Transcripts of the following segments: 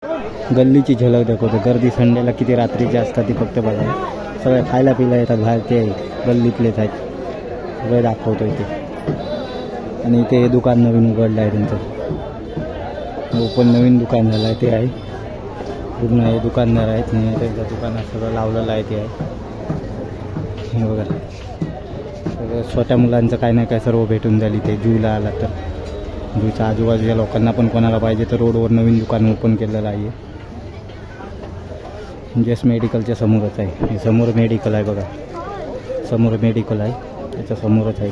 गल्लीची झलक दाखवतो. गर्दी संडेला किती रात्रीची असतात ती फक्त बघा. सगळे खायला पिला येतात बाहेर, ते गल्लीतलेच आहेत. सगळे दाखवतो इथे. आणि इथे हे दुकान नवीन उघडलं आहे त्यांचं. ओपन नवीन दुकान झालं आहे ते आहे. पूर्ण हे दुकानदार आहेत आणि त्यांच्या दुकानात सगळं लावलेलं आहे ते आहे. हे बघा सगळं छोट्या मुलांचं काय नाही काय सर्व भेटून झाली ते. जूला आला तर जूच्या आजूबाजूच्या लोकांना पण कोणाला पाहिजे तर रोडवर नवीन दुकान ओपन केलेलं आहे. जस्ट मेडिकलच्या समोरच आहे. हे समोर मेडिकल आहे बघा. समोर मेडिकल आहे त्याच्या समोरच आहे.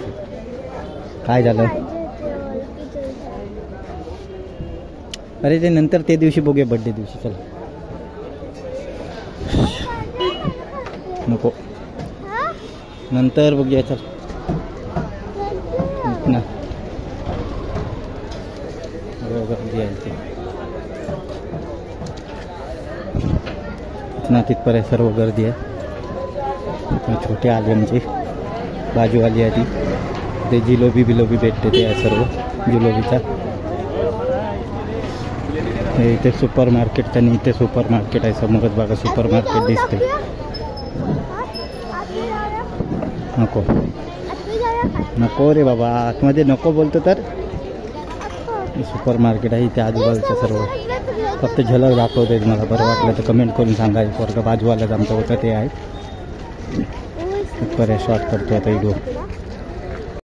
काय झालं अरे ते नंतर ते दिवशी बघूया बड्डे दिवशी. चला नको नंतर बघूया. चल ना गर्दी आहे ते ना तिथपर्यंत सर्व गर्दी आहे. छोटे आले आमची बाजूवाली आहे ती. ते जिलोबी बिलोबी भेटते ते आहे सर्व जिलोबीचा. हे इथे सुपर मार्केट आणि इथे सुपर मार्केट आहे समोरच बघा. सुपर मार्केट दिसते. नको नको रे बाबा आतमध्ये नको बोलतो तर. सुपर मार्केट आहे इथे आजूबाजूचं सर्व. फक्त झलक दाखवते. मला बरं वाटलं तर कमेंट करून सांगा. वर्ग बाजूवालाच आमचं होतं ते आहे. बरं शॉर्ट करतो आता व्हिडिओ.